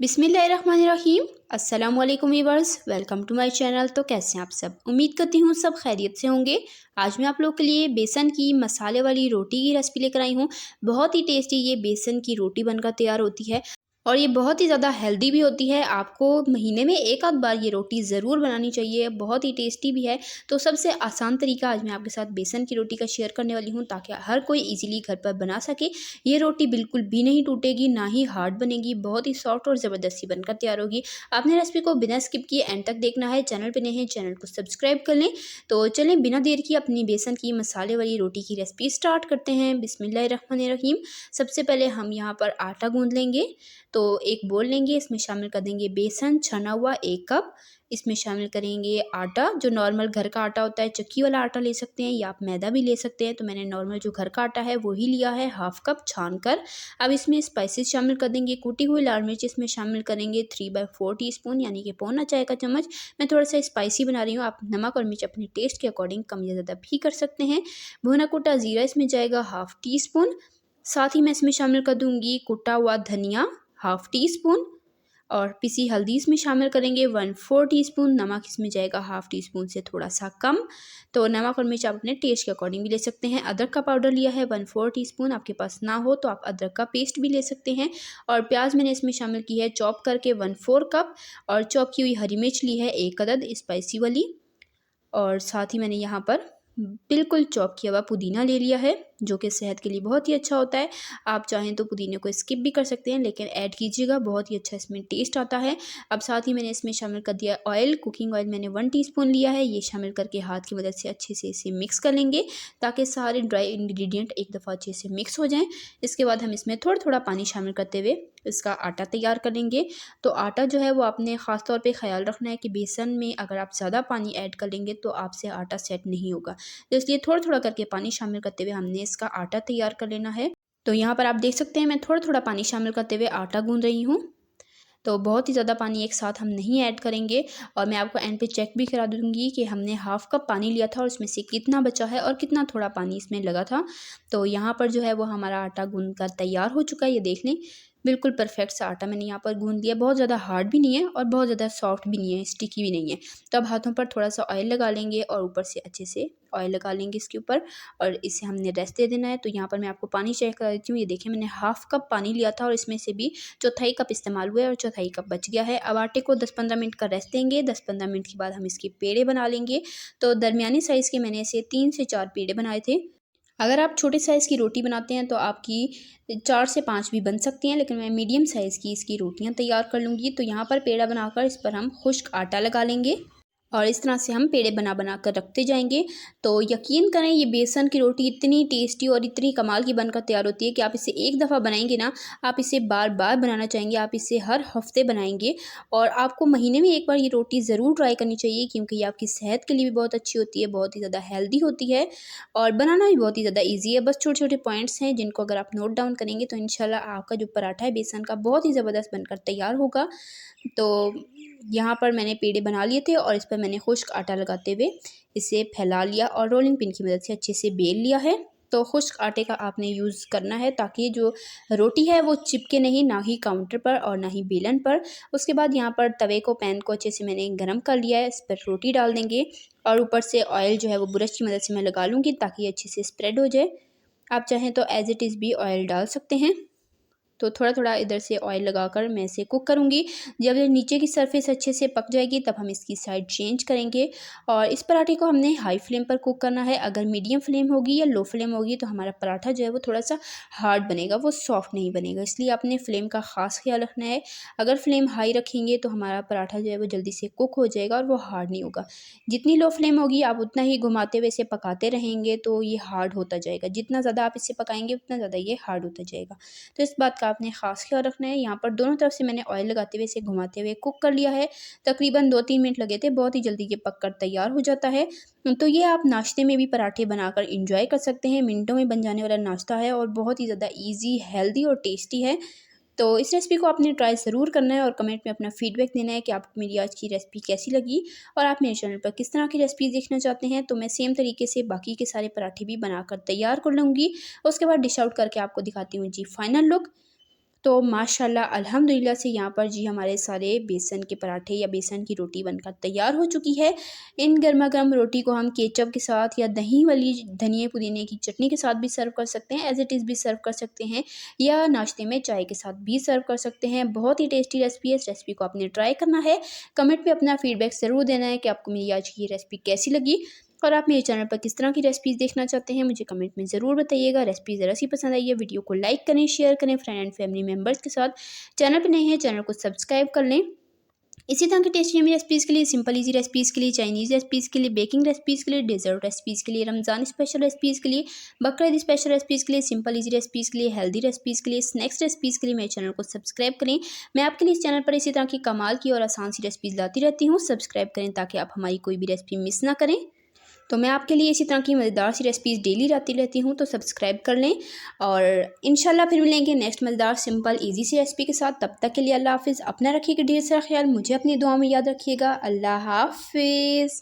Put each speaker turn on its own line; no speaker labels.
बिस्मिल्लाहिर्रहमानिर्रहीम। अस्सलाम वालेकुम viewers, welcome to my channel. तो कैसे हैं आप सब? उम्मीद करती हूँ सब खैरियत से होंगे। आज मैं आप लोग के लिए बेसन की मसाले वाली रोटी की रेसिपी लेकर आई हूँ। बहुत ही टेस्टी ये बेसन की रोटी बनकर तैयार होती है और ये बहुत ही ज़्यादा हेल्दी भी होती है। आपको महीने में एक आध बार ये रोटी ज़रूर बनानी चाहिए, बहुत ही टेस्टी भी है। तो सबसे आसान तरीका आज मैं आपके साथ बेसन की रोटी का शेयर करने वाली हूँ, ताकि हर कोई इजीली घर पर बना सके। ये रोटी बिल्कुल भी नहीं टूटेगी, ना ही हार्ड बनेगी, बहुत ही सॉफ्ट और ज़बरदस्ती बनकर तैयार होगी। आपने रेसिपी को बिना स्किप किए एंड तक देखना है। चैनल पे नए हैं, चैनल को सब्सक्राइब कर लें। तो चलें बिना देर की अपनी बेसन की मसाले वाली रोटी की रेसिपी स्टार्ट करते हैं। बिस्मिल्लाहिर्रहमानिर्रहीम। सबसे पहले हम यहाँ पर आटा गूंद लेंगे। तो एक बोल लेंगे, इसमें शामिल कर देंगे बेसन छना हुआ 1 कप। इसमें शामिल करेंगे आटा, जो नॉर्मल घर का आटा होता है, चक्की वाला आटा ले सकते हैं या आप मैदा भी ले सकते हैं। तो मैंने नॉर्मल जो घर का आटा है वही लिया है, 1/2 कप छान कर। अब इसमें स्पाइसेस शामिल कर देंगे। कुटी हुई लाल मिर्च इसमें शामिल करेंगे 3/4 टीस्पून, यानी कि पौना चाय का चम्मच। मैं थोड़ा सा स्पाइसी बना रही हूँ, आप नमक और मिर्च अपने टेस्ट के अकॉर्डिंग कम या ज़्यादा भी कर सकते हैं। भुना कुटा ज़ीरा इसमें जाएगा 1/2 टीस्पून। साथ ही मैं इसमें शामिल कर दूँगी कुटा हुआ धनिया 1/2 टीस्पून, और पिसी हल्दी इसमें शामिल करेंगे 1/4 टीस्पून। नमक इसमें जाएगा 1/2 टीस्पून से थोड़ा सा कम। तो नमक और मिर्च आप अपने टेस्ट के अकॉर्डिंग भी ले सकते हैं। अदरक का पाउडर लिया है 1/4 टीस्पून, आपके पास ना हो तो आप अदरक का पेस्ट भी ले सकते हैं। और प्याज मैंने इसमें शामिल की है चॉप करके 1/4 कप, और चॉप की हुई हरी मिर्च ली है 1 अदद स्पाइसी वाली। और साथ ही मैंने यहाँ पर बिल्कुल चॉप किया हुआ पुदीना ले लिया है, जो कि सेहत के लिए बहुत ही अच्छा होता है। आप चाहें तो पुदीने को स्किप भी कर सकते हैं, लेकिन ऐड कीजिएगा, बहुत ही अच्छा इसमें टेस्ट आता है। अब साथ ही मैंने इसमें शामिल कर दिया ऑयल। कुकिंग ऑयल मैंने 1 टीस्पून लिया है। ये शामिल करके हाथ की मदद से अच्छे से इसे मिक्स कर लेंगे, ताकि सारे ड्राई इंग्रेडिएंट एक दफ़ा अच्छे से मिक्स हो जाएँ। इसके बाद हम इसमें थोड़ा थोड़ा पानी शामिल करते हुए इसका आटा तैयार कर लेंगे। तो आटा जो है वो आपने ख़ास तौर पे ख़याल रखना है कि बेसन में अगर आप ज़्यादा पानी ऐड कर लेंगे तो आपसे आटा सेट नहीं होगा। तो इसलिए थोड़ा थोड़ा करके पानी शामिल करते हुए हमने इसका आटा तैयार कर लेना है। तो यहाँ पर आप देख सकते हैं मैं थोड़ा थोड़ा पानी शामिल करते हुए आटा गूंद रही हूँ। तो बहुत ही ज़्यादा पानी एक साथ हम नहीं ऐड करेंगे। और मैं आपको एंड पे चेक भी करा दूँगी कि हमने 1/2 कप पानी लिया था और उसमें से कितना बचा है और कितना थोड़ा पानी इसमें लगा था। तो यहाँ पर जो है वो हमारा आटा गूँध कर तैयार हो चुका है, ये देख लें। बिल्कुल परफेक्ट सा आटा मैंने यहाँ पर गूँध लिया। बहुत ज़्यादा हार्ड भी नहीं है और बहुत ज़्यादा सॉफ्ट भी नहीं है, स्टिकी भी नहीं है। तो अब हाथों पर थोड़ा सा ऑयल लगा लेंगे और ऊपर से अच्छे से ऑयल लगा लेंगे इसके ऊपर, और इसे हमने रेस्ट दे देना है। तो यहाँ पर मैं आपको पानी चेक करा देती हूँ। ये देखिए मैंने 1/2 कप पानी लिया था और इसमें से भी चौथाई कप इस्तेमाल हुआ है और चौथाई कप बच गया है। अब आटे को 10-15 मिनट का रेस्ट देंगे। 10-15 मिनट के बाद हम इसके पेड़े बना लेंगे। तो दरमियानी साइज़ के मैंने इसे 3 से 4 पेड़े बनाए थे। अगर आप छोटे साइज़ की रोटी बनाते हैं तो आपकी 4 से 5 भी बन सकती हैं, लेकिन मैं मीडियम साइज़ की इसकी रोटियां तैयार कर लूँगी। तो यहाँ पर पेड़ा बनाकर इस पर हम खुश्क आटा लगा लेंगे और इस तरह से हम पेड़े बना बना कर रखते जाएंगे। तो यकीन करें, ये बेसन की रोटी इतनी टेस्टी और इतनी कमाल की बनकर तैयार होती है कि आप इसे एक दफ़ा बनाएंगे ना, आप इसे बार बार बनाना चाहेंगे। आप इसे हर हफ्ते बनाएंगे और आपको महीने में एक बार ये रोटी ज़रूर ट्राई करनी चाहिए, क्योंकि ये आपकी सेहत के लिए भी बहुत अच्छी होती है, बहुत ही ज़्यादा हेल्दी होती है और बनाना भी बहुत ही ज़्यादा ईजी है। बस छोटे छोटे पॉइंट्स हैं जिनको अगर आप नोट डाउन करेंगे तो इंशाल्लाह आपका जो पराठा है बेसन का बहुत ही ज़बरदस्त बनकर तैयार होगा। तो यहाँ पर मैंने पेड़े बना लिए थे और इस पर मैंने खुश्क आटा लगाते हुए इसे फैला लिया और रोलिंग पिन की मदद से अच्छे से बेल लिया है। तो खुश्क आटे का आपने यूज़ करना है, ताकि जो रोटी है वो चिपके नहीं, ना ही काउंटर पर और ना ही बेलन पर। उसके बाद यहाँ पर तवे को, पैन को अच्छे से मैंने गरम कर लिया है। इस पर रोटी डाल देंगे और ऊपर से ऑयल जो है वो ब्रश की मदद से मैं लगा लूँगी, ताकि अच्छे से स्प्रेड हो जाए। आप चाहें तो एज़ इट इज़ भी ऑयल डाल सकते हैं। तो थोड़ा थोड़ा इधर से ऑयल लगाकर मैं इसे कुक करूँगी। जब ये नीचे की सरफेस अच्छे से पक जाएगी तब हम इसकी साइड चेंज करेंगे। और इस पराठे को हमने हाई फ्लेम पर कुक करना है। अगर मीडियम फ्लेम होगी या लो फ्लेम होगी तो हमारा पराठा जो है वो थोड़ा सा हार्ड बनेगा, वो सॉफ्ट नहीं बनेगा। इसलिए आपने फ्लेम का ख़ास ख्याल रखना है। अगर फ्लेम हाई रखेंगे तो हमारा पराठा जो है वो जल्दी से कुक हो जाएगा और वो हार्ड नहीं होगा। जितनी लो फ्लेम होगी आप उतना ही घुमाते हुए इसे पकाते रहेंगे तो ये हार्ड होता जाएगा। जितना ज़्यादा आप इसे पकाएंगे उतना ज़्यादा ये हार्ड होता जाएगा। तो इस बात का आपने ख़ास ख्याल रखना है। यहाँ पर दोनों तरफ से मैंने ऑयल लगाते हुए इसे घुमाते हुए कुक कर लिया है। तकरीबन 2-3 मिनट लगे थे, बहुत ही जल्दी ये पक कर तैयार हो जाता है। तो ये आप नाश्ते में भी पराठे बनाकर इंजॉय कर सकते हैं। मिनटों में बन जाने वाला नाश्ता है और बहुत ही ज़्यादा ईजी, हेल्दी और टेस्टी है। तो इस रेसिपी को आपने ट्राई ज़रूर करना है और कमेंट में अपना फीडबैक देना है कि आपको मेरी आज की रेसिपी कैसी लगी और आप मेरे चैनल पर किस तरह की रेसिपीज़ देखना चाहते हैं। तो मैं सेम तरीके से बाकी के सारे पराठे भी बनाकर तैयार कर लूँगी। उसके बाद डिश आउट करके आपको दिखाती हूँ जी फाइनल लुक। तो माशाल्लाह अल्हम्दुलिल्लाह से यहाँ पर जी हमारे सारे बेसन के पराठे या बेसन की रोटी बनकर तैयार हो चुकी है। इन गर्मा गर्म रोटी को हम केचप के साथ या दही वाली धनिए पुदीने की चटनी के साथ भी सर्व कर सकते हैं, एज़ इट इज़ भी सर्व कर सकते हैं, या नाश्ते में चाय के साथ भी सर्व कर सकते हैं। बहुत ही टेस्टी रेसिपी है। इस रेसिपी को आपने ट्राई करना है। कमेंट में अपना फीडबैक ज़रूर देना है कि आपको मेरी आज की ये रेसिपी कैसी लगी, और आप मेरे चैनल पर किस तरह की रेसिपीज़ देखना चाहते हैं मुझे कमेंट में ज़रूर बताइएगा। रेसिपी ज़रा सी पसंद आई है वीडियो को लाइक करें, शेयर करें फ्रेंड एंड फैमिली मेम्बर्स के साथ। चैनल पर नए हैं चैनल को सब्सक्राइब कर लें। इसी तरह की टेस्टी यम्मी रेसिपीज़ के लिए, सिंपल इजी रेसिपीज़ के लिए, चाइनीज़ रेसिपीज़ के लिए, बेकिंग रेसिपीज़ के लिए, डेजर्ट रेसिपीज़ के लिए, रमज़ान स्पेशल रेसिपीज़ के लिए, बकरीद स्पेशल रेसिपीज़ के लिए, सिंपल इजी रेसिपीज़ के लिए, हेल्दी रेसिपीज़ के लिए, स्नैक्स रेसिपीज़ के लिए मेरे चैनल को सब्सक्राइब करें। मैं आपके लिए इस चैनल पर इसी तरह की कमाल की और आसान सी रेसिपीज़ लाती रहती हूँ। सब्सक्राइब करें ताकि आप हमारी कोई भी रेसिपी मिस ना करें। तो मैं आपके लिए इसी तरह की मज़ेदार सी रेसिपीज़ डेली लाती रहती हूँ, तो सब्सक्राइब कर लें। और इंशाल्लाह फिर मिलेंगे नेक्स्ट मज़ेदार सिंपल ईज़ी सी रेसिपी के साथ। तब तक के लिए अल्लाह हाफ़िज़। अपना रखिएगा ढेर सारा ख्याल, मुझे अपनी दुआ में याद रखिएगा। अल्लाह हाफ़िज़।